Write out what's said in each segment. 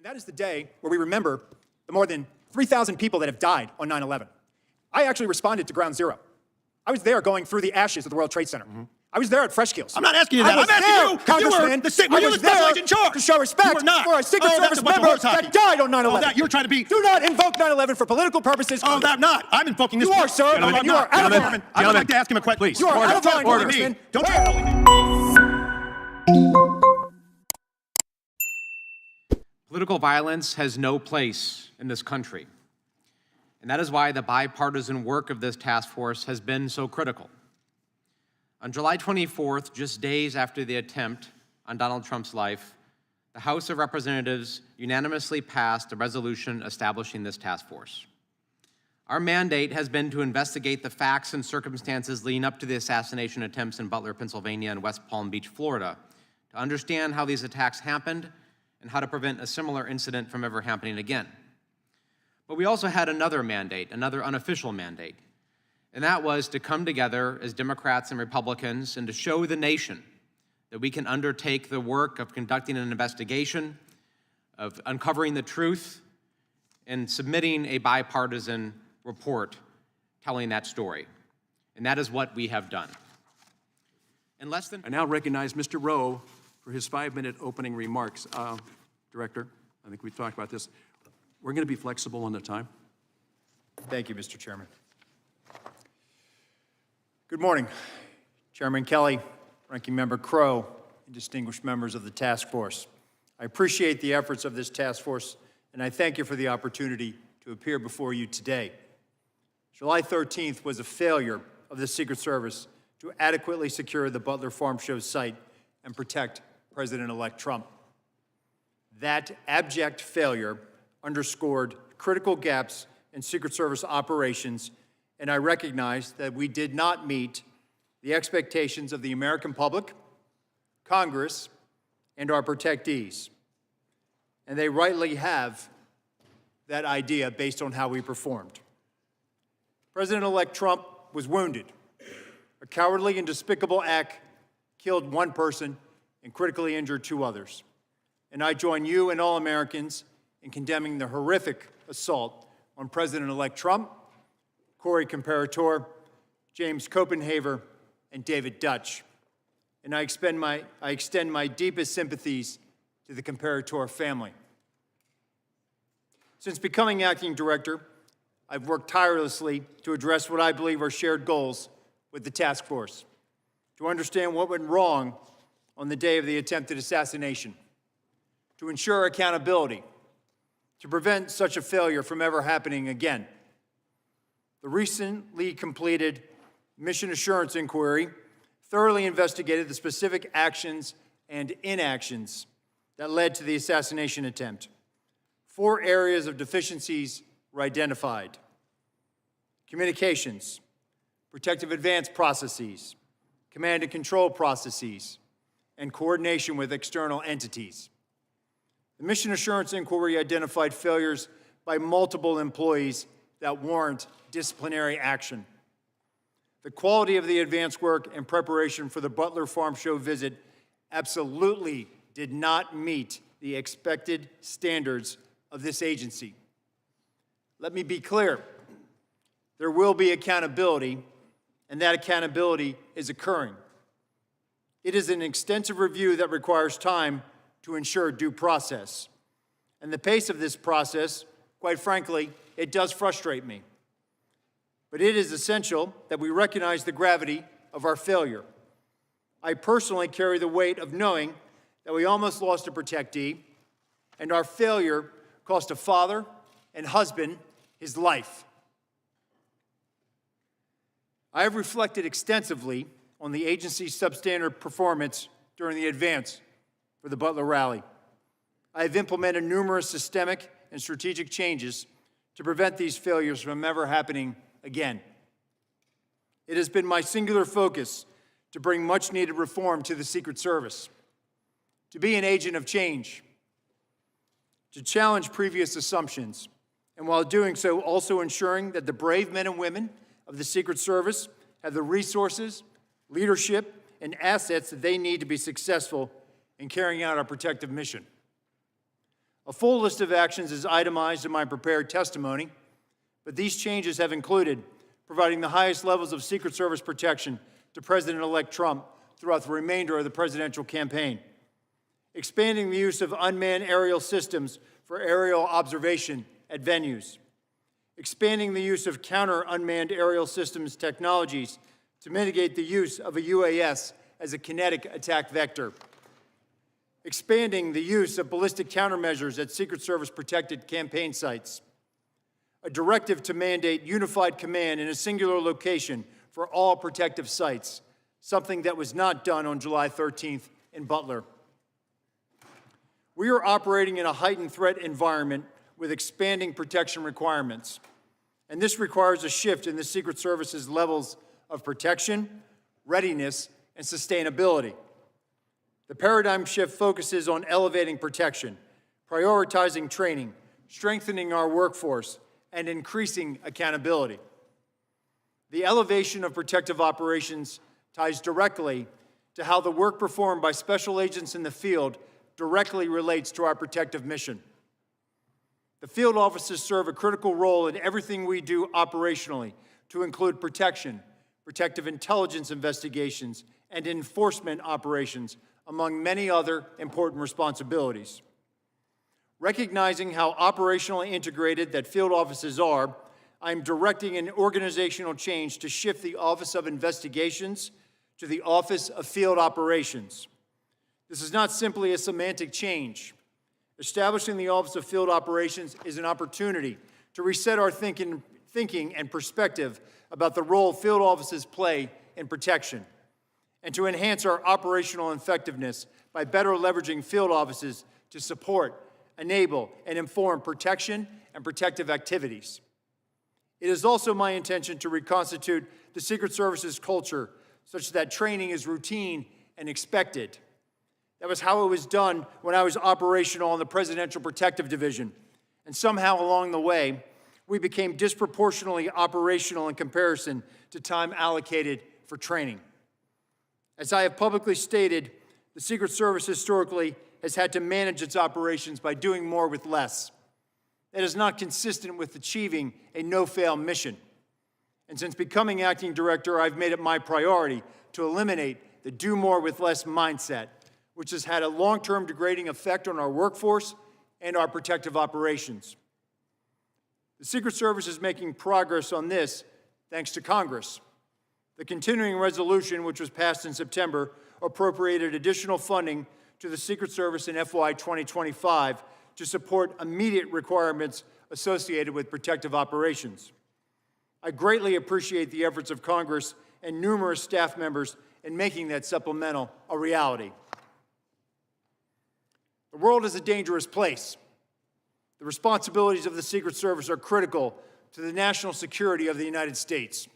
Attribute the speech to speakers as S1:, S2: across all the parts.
S1: That is the day where we remember the more than 3,000 people that have died on 9/11. I actually responded to Ground Zero. I was there going through the ashes of the World Trade Center. I was there at Fresh Kills.
S2: I'm not asking you that. I'm asking you,
S1: Congressman.
S2: you were the special agent in charge.
S1: To show respect for a Secret Service member that died on 9/11.
S2: Oh, that you're trying to be.
S1: Do not invoke 9/11 for political purposes.
S2: Oh, that not. I'm invoking this.
S1: You are, sir.
S2: You are out of line. I would like to ask him a question. Please.
S1: You are out of line, Congressman.
S2: Don't try to bully me.
S3: Political violence has no place in this country. And that is why the bipartisan work of this task force has been so critical. On July 24th, just days after the attempt on Donald Trump's life, the House of Representatives unanimously passed a resolution establishing this task force. Our mandate has been to investigate the facts and circumstances leading up to the assassination attempts in Butler, Pennsylvania, and West Palm Beach, Florida, to understand how these attacks happened and how to prevent a similar incident from ever happening again. But we also had another mandate, another unofficial mandate, and that was to come together as Democrats and Republicans and to show the nation that we can undertake the work of conducting an investigation, of uncovering the truth, and submitting a bipartisan report telling that story. And that is what we have done. In less than...
S4: I now recognize Mr. Rowe for his 5-minute opening remarks. Director, I think we've talked about this. We're going to be flexible on the time.
S1: Thank you, Mr. Chairman. Good morning, Chairman Kelly, Ranking Member Crow, and distinguished members of the task force. I appreciate the efforts of this task force, and I thank you for the opportunity to appear before you today. July 13th was a failure of the Secret Service to adequately secure the Butler Farm Show site and protect President-elect Trump. That abject failure underscored critical gaps in Secret Service operations, and I recognize that we did not meet the expectations of the American public, Congress, and our protectees. And they rightly have that idea based on how we performed. President-elect Trump was wounded. A cowardly and despicable act killed one person and critically injured 2 others. And I join you and all Americans in condemning the horrific assault on President-elect Trump, Corey Comparator, James Copenhaver, and David Dutch. And I extend my deepest sympathies to the Comparator family. Since becoming acting director, I've worked tirelessly to address what I believe are shared goals with the task force, to understand what went wrong on the day of the attempted assassination, to ensure accountability, to prevent such a failure from ever happening again. The recently completed mission assurance inquiry thoroughly investigated the specific actions and inactions that led to the assassination attempt. 4 areas of deficiencies were identified: communications, protective advance processes, command and control processes, and coordination with external entities. The mission assurance inquiry identified failures by multiple employees that warrant disciplinary action. The quality of the advance work and preparation for the Butler Farm Show visit absolutely did not meet the expected standards of this agency. Let me be clear. There will be accountability, and that accountability is occurring. It is an extensive review that requires time to ensure due process. And the pace of this process, quite frankly, it does frustrate me. But it is essential that we recognize the gravity of our failure. I personally carry the weight of knowing that we almost lost a protectee, and our failure cost a father and husband his life. I have reflected extensively on the agency's substandard performance during the advance for the Butler rally. I have implemented numerous systemic and strategic changes to prevent these failures from ever happening again. It has been my singular focus to bring much-needed reform to the Secret Service, to be an agent of change, to challenge previous assumptions, and while doing so, also ensuring that the brave men and women of the Secret Service have the resources, leadership, and assets that they need to be successful in carrying out our protective mission. A full list of actions is itemized in my prepared testimony, but these changes have included providing the highest levels of Secret Service protection to President-elect Trump throughout the remainder of the presidential campaign, expanding the use of unmanned aerial systems for aerial observation at venues, expanding the use of counter-unmanned aerial systems technologies to mitigate the use of a UAS as a kinetic attack vector, expanding the use of ballistic countermeasures at Secret Service-protected campaign sites, a directive to mandate unified command in a singular location for all protective sites, something that was not done on July 13th in Butler. We are operating in a heightened threat environment with expanding protection requirements, and this requires a shift in the Secret Service's levels of protection, readiness, and sustainability. The paradigm shift focuses on elevating protection, prioritizing training, strengthening our workforce, and increasing accountability. The elevation of protective operations ties directly to how the work performed by special agents in the field directly relates to our protective mission. The field offices serve a critical role in everything we do operationally, to include protection, protective intelligence investigations, and enforcement operations, among many other important responsibilities. Recognizing how operationally integrated that field offices are, I am directing an organizational change to shift the Office of Investigations to the Office of Field Operations. This is not simply a semantic change. Establishing the Office of Field Operations is an opportunity to reset our thinking and perspective about the role field offices play in protection, and to enhance our operational effectiveness by better leveraging field offices to support, enable, and inform protection and protective activities. It is also my intention to reconstitute the Secret Service's culture such that training is routine and expected. That was how it was done when I was operational in the Presidential Protective Division, and somehow along the way, we became disproportionately operational in comparison to time allocated for training. As I have publicly stated, the Secret Service historically has had to manage its operations by doing more with less. That is not consistent with achieving a no-fail mission. And since becoming acting director, I've made it my priority to eliminate the do more with less mindset, which has had a long-term degrading effect on our workforce and our protective operations. The Secret Service is making progress on this thanks to Congress. The continuing resolution, which was passed in September, appropriated additional funding to the Secret Service in FY 2025 to support immediate requirements associated with protective operations. I greatly appreciate the efforts of Congress and numerous staff members in making that supplemental a reality. The world is a dangerous place. The responsibilities of the Secret Service are critical to the national security of the United States.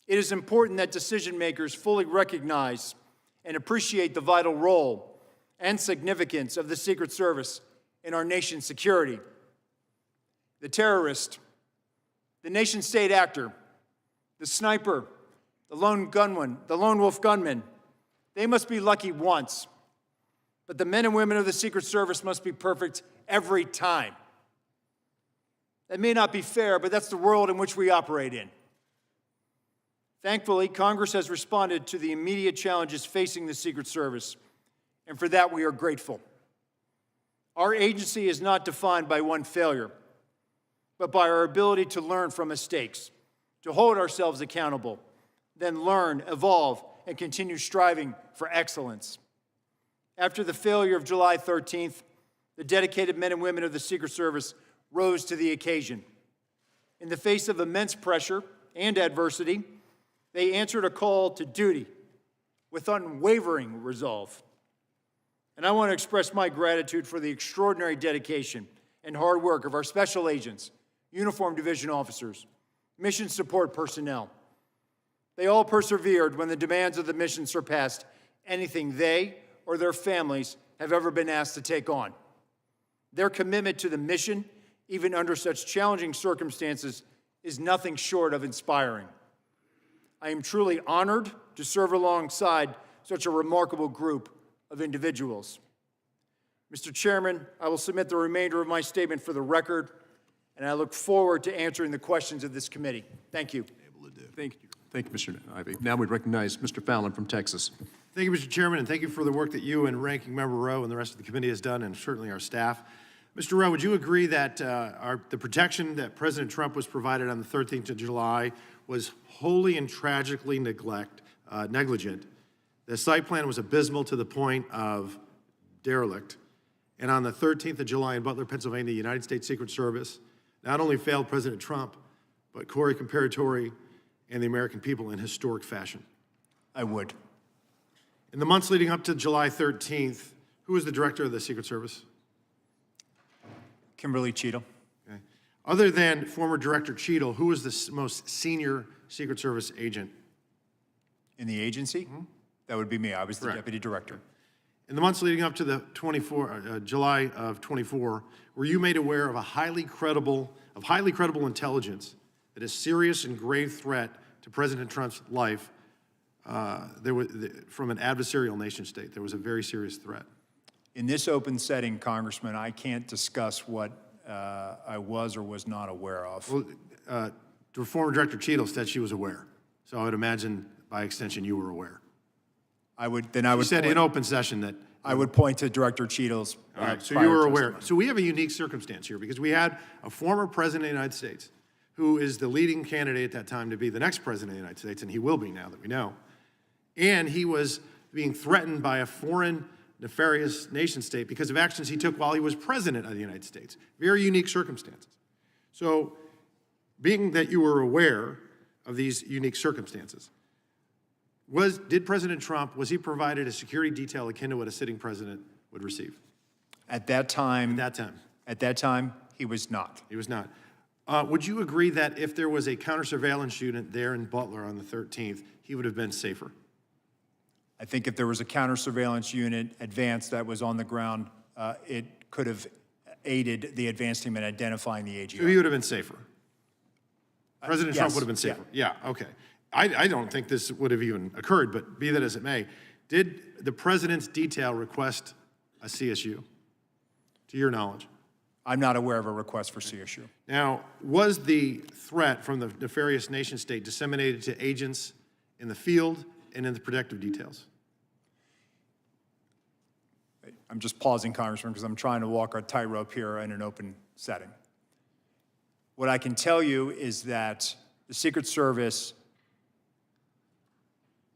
S1: It is important that decision makers fully recognize and appreciate the vital role and significance of the Secret Service in our nation's security. The terrorist, the nation-state actor, the sniper, the lone wolf gunman, they must be lucky once. But the men and women of the Secret Service must be perfect every time. That may not be fair, but that's the world in which we operate in. Thankfully, Congress has responded to the immediate challenges facing the Secret Service, and for that we are grateful. Our agency is not defined by one failure, but by our ability to learn from mistakes, to hold ourselves accountable, then learn, evolve, and continue striving for excellence. After the failure of July 13th, the dedicated men and women of the Secret Service rose to the occasion. In the face of immense pressure and adversity, they answered a call to duty with unwavering resolve. And I want to express my gratitude for the extraordinary dedication and hard work of our special agents, uniformed division officers, mission support personnel. They all persevered when the demands of the mission surpassed anything they or their families have ever been asked to take on. Their commitment to the mission, even under such challenging circumstances, is nothing short of inspiring. I am truly honored to serve alongside such a remarkable group of individuals. Mr. Chairman, I will submit the remainder of my statement for the record, and I look forward to answering the questions of this committee. Thank you.
S4: Thank you. Thank you, Mr. Ivey. Now we recognize Mr. Fallon from Texas.
S5: Thank you, Mr. Chairman, and thank you for the work that you and Ranking Member Rowe and the rest of the committee has done, and certainly our staff. Mr. Rowe, would you agree that the protection that President Trump was provided on the 13th of July was wholly and tragically negligent? The site plan was abysmal to the point of derelict. And on the 13th of July in Butler, Pennsylvania, the United States Secret Service not only failed President Trump, but Corey Comparatori and the American people in historic fashion.
S1: I would.
S5: In the months leading up to July 13th, who was the director of the Secret Service?
S1: Kimberly Cheatham.
S5: Okay. Other than former Director Cheadle, who was the most senior Secret Service agent?
S1: In the agency? That would be me. I was the
S5: Correct.
S1: deputy director.
S5: In the months leading up to the July of 24, were you made aware of highly credible intelligence that a serious and grave threat to President Trump's life from an adversarial nation state? There was a very serious threat.
S1: In this open setting, Congressman, I can't discuss what I was or was not aware of.
S5: Well, the former Director Cheadle said she was aware. So I would imagine, by extension, you were aware. You said in open session that.
S1: I would point to Director Cheadle's.
S5: All right, so you were aware. So we have a unique circumstance here because we had a former president of the United States who is the leading candidate at that time to be the next president of the United States, and he will be now that we know. And he was being threatened by a foreign nefarious nation state because of actions he took while he was president of the United States. Very unique circumstances. So being that you were aware of these unique circumstances, did President Trump, was he provided a security detail akin to what a sitting president would receive?
S1: At that time.
S5: At that time,
S1: he was not.
S5: he was not. Would you agree that if there was a counter-surveillance unit there in Butler on the 13th, he would have been safer?
S1: I think if there was a counter-surveillance unit advanced that was on the ground, it could have aided the advance team in identifying the AGR.
S5: So he would have been safer? President Trump
S1: yes,
S5: would have been safer? Yeah, okay. I don't think this would have even occurred, but be that as it may, did the president's detail request a CSU, to your knowledge?
S1: I'm not aware of a request for CSU.
S5: Now, was the threat from the nefarious nation state disseminated to agents in the field and in the protective details?
S1: I'm just pausing, Congressman, because I'm trying to walk a tightrope here in an open setting. What I can tell you is that the Secret Service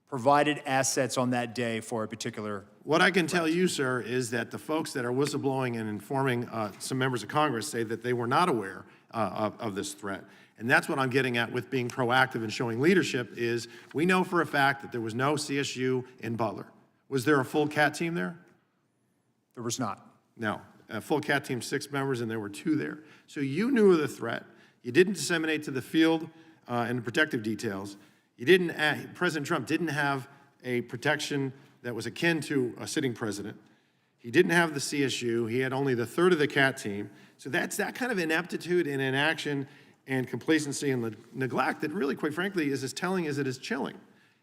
S1: provided assets on that day for a particular.
S5: What I can tell you, sir, is that the folks that are whistleblowing and informing some members of Congress say that they were not aware of this threat. And that's what I'm getting at with being proactive and showing leadership is we know for a fact that there was no CSU in Butler. Was there a full CAT team there?
S1: There was not.
S5: No. A full CAT team, 6 members, and there were 2 there. So you knew of the threat. You didn't disseminate to the field and the protective details. You didn't. President Trump didn't have a protection that was akin to a sitting president. He didn't have the CSU. He had only the third of the CAT team. So that's that kind of ineptitude and inaction and complacency and neglect that really, quite frankly, is as telling as it is chilling.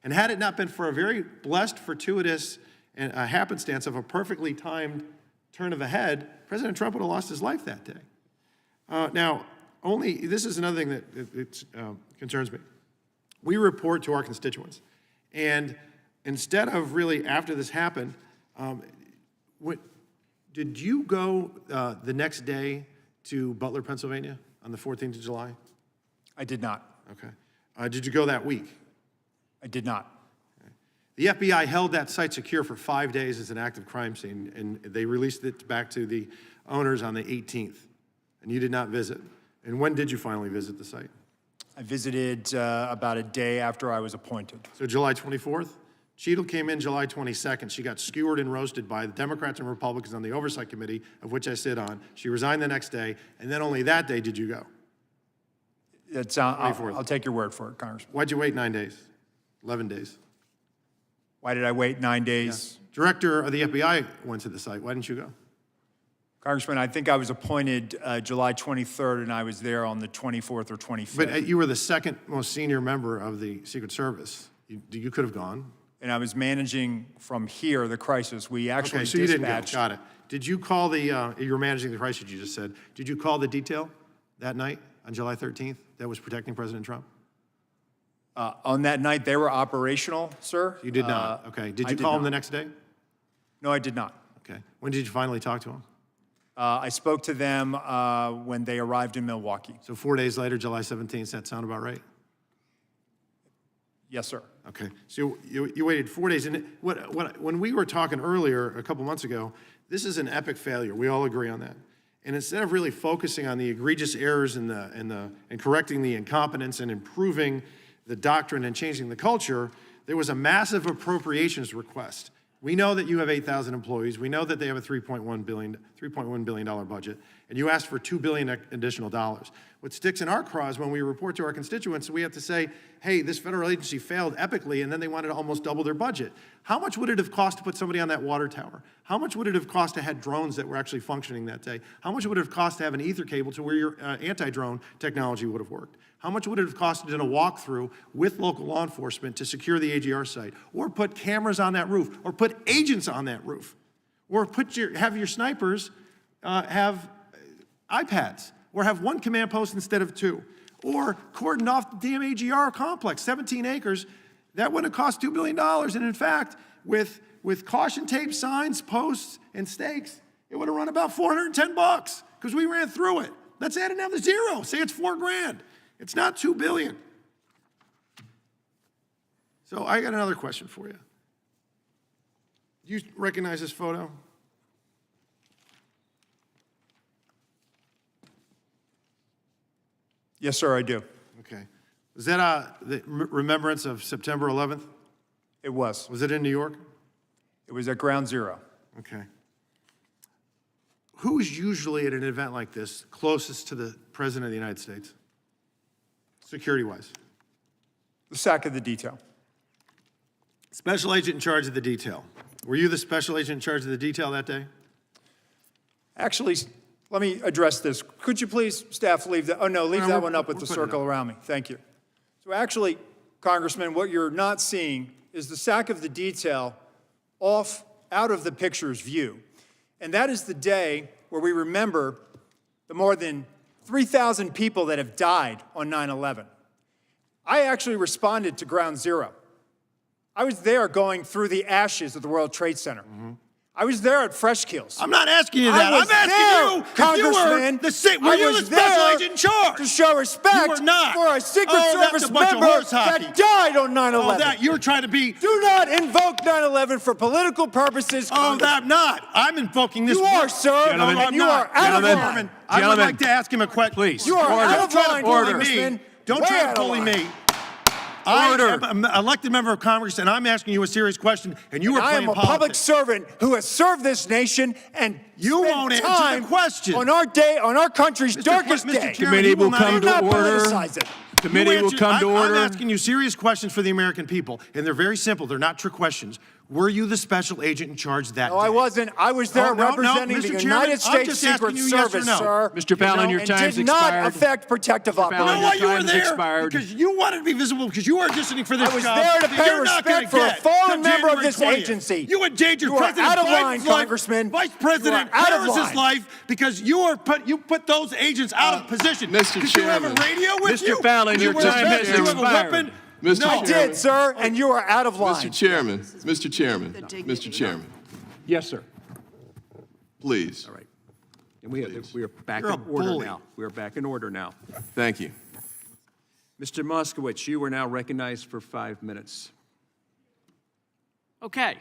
S5: And had it not been for a very blessed, fortuitous and a happenstance of a perfectly timed turn of a head, President Trump would have lost his life that day. Now, this is another thing that concerns me. We report to our constituents. And instead of really, after this happened, did you go the next day to Butler, Pennsylvania on the 14th of July?
S1: I did not.
S5: Okay. Did you go that week?
S1: I did not.
S5: The FBI held that site secure for 5 days as an active crime scene, and they released it back to the owners on the 18th, and you did not visit. And when did you finally visit the site?
S1: I visited about a day after I was appointed.
S5: So July 24th? Cheadle came in July 22nd. She got skewered and roasted by the Democrats and Republicans on the Oversight Committee, of which I sit on. She resigned the next day, and then only that day did you go.
S1: I'll take your word for it, Congressman.
S5: Why'd you wait 9 days, 11 days?
S1: Why did I wait 9 days?
S5: Yeah. Director of the FBI went to the site. Why didn't you go?
S1: Congressman, I think I was appointed July 23rd, and I was there on the 24th or 25th.
S5: But you were the second most senior member of the Secret Service. You could have gone.
S1: And I was managing from here the crisis. We actually
S5: Okay, so you didn't go.
S1: dispatched.
S5: Got it. Did you call the, you were managing the crisis, you just said. Did you call the detail that night on July 13th that was protecting President Trump?
S1: On that night, they were operational, sir.
S5: You did not, okay. Did
S1: I
S5: you
S1: did
S5: call him
S1: not.
S5: the next day?
S1: No, I did not.
S5: Okay. When did you finally talk to him?
S1: I spoke to them when they arrived in Milwaukee.
S5: So 4 days later, July 17th, does that sound about right?
S1: Yes, sir.
S5: Okay, so you waited 4 days, and when we were talking earlier, a couple months ago, this is an epic failure. We all agree on that. And instead of really focusing on the egregious errors and correcting the incompetence and improving the doctrine and changing the culture, there was a massive appropriations request. We know that you have 8,000 employees. We know that they have a $3.1 billion budget, and you asked for $2 billion additional dollars. What sticks in our craw is when we report to our constituents, we have to say, hey, this federal agency failed epically, and then they wanted to almost double their budget. How much would it have cost to put somebody on that water tower? How much would it have cost to have drones that were actually functioning that day? How much would it have cost to have an ether cable to where your anti-drone technology would have worked? How much would it have costed in a walkthrough with local law enforcement to secure the AGR site, or put cameras on that roof, or put agents on that roof, or have your snipers have iPads, or have one command post instead of two, or cordon off the damn AGR complex, 17 acres? That would have cost $2 billion, and in fact, with caution tape, signs, posts, and stakes, it would have run about $410 because we ran through it. Let's add another zero. Say it's $4 grand. It's not $2 billion. So I got another question for you. Do you recognize this photo?
S1: Yes, sir, I do.
S5: Okay. Was that the remembrance of September 11th?
S1: It was.
S5: Was it in New York?
S1: It was at Ground Zero.
S5: Okay. Who is usually at an event like this closest to the President of the United States, security-wise?
S1: The sack of the detail.
S5: Special agent in charge of the detail. Were you the special agent in charge of the detail that day?
S1: Actually, let me address this. Could you please, staff, leave that? Oh, no, leave that one up with the
S5: putting it
S1: circle
S5: up.
S1: around me. Thank you. So actually, Congressman, what you're not seeing is the sack of the detail out of the picture's view. And that is the day where we remember the more than 3,000 people that have died on 9/11. I actually responded to Ground Zero. I was there going through the ashes of the World Trade Center. I was there at Fresh Kills.
S5: I'm not asking you that.
S1: I was
S5: I'm asking
S1: there,
S5: you if
S1: Congressman.
S5: were you the special agent in charge?
S1: To show respect
S5: You were not.
S1: for a Secret
S5: that's
S1: Service
S5: a bunch of
S1: member
S5: horse hockey.
S1: that died on 9/11.
S5: Oh, that you were trying to be.
S1: Do not invoke 9/11 for political purposes.
S5: Oh, that I'm not. I'm invoking this.
S1: You are, sir.
S5: Gentlemen,
S1: and you are out of line.
S5: I would like to ask him a question.
S3: Please.
S1: You are
S3: Order.
S1: out of line, Congressman.
S5: Don't
S1: Way
S5: try
S1: out
S5: to
S1: of
S5: bully
S1: line.
S5: me. I am an elected member of Congress, and I'm asking you a serious question, and you are
S1: I
S5: playing
S1: am a public
S5: politics.
S1: servant who has served this nation and
S5: You
S1: spent
S5: won't answer
S1: time
S5: the question.
S1: on our country's darkest
S5: Mr.
S1: day.
S5: Chairman,
S3: Committee
S5: you
S3: will
S5: not
S3: come
S5: answer-
S1: Do not
S3: to order.
S1: politicize it.
S3: Committee will come to order.
S5: I'm asking you serious questions for the American people, and they're very simple. They're not trick questions. Were you the special agent in charge that
S1: No,
S5: day?
S1: I wasn't. I was there representing
S5: Mr.
S1: the
S5: Chairman,
S1: United
S5: I'm
S1: States
S5: just asking
S1: Secret
S5: you yes or
S1: Service,
S5: no.
S1: sir.
S3: Mr. Fallon, your
S1: and
S3: time's
S1: did not
S3: expired.
S1: affect protective
S3: Fallon,
S5: You know
S1: operations.
S5: why you were
S3: time's
S5: there?
S3: expired.
S5: Because you wanted to be visible, because you are auditioning for this
S1: I was
S5: job
S1: there to
S5: that
S1: pay
S5: you're not gonna
S1: respect for a
S5: get
S1: fallen
S5: till
S1: member of
S5: January
S1: this
S5: 20th.
S1: agency.
S5: You endangered
S1: You are
S5: President
S1: out of
S5: Biden's
S1: line,
S5: life,
S1: Congressman.
S5: Vice
S1: You
S5: President
S1: are out of
S5: Harris's
S1: line.
S5: life, because you put those agents out of position.
S6: Mr.
S5: Did you have a
S6: Chairman.
S5: radio with
S3: Mr.
S5: you?
S3: Fallon,
S5: Did
S3: your
S5: you wear a
S3: time
S5: vest?
S3: has
S5: Did you have a
S3: expired.
S5: weapon?
S6: Mr.
S1: I
S5: No.
S6: Chairman.
S1: did, sir, and you are out of line.
S6: Mr. Chairman, Mr. Chairman, Mr. Chairman,
S3: Yes, sir.
S6: please.
S4: All right. And we are back
S5: You're
S4: in
S5: a
S4: order
S5: bully.
S4: now. We are back in order now.
S6: Thank you.
S4: Mr. Moskowitz, you are now recognized for 5 minutes.
S7: Okay,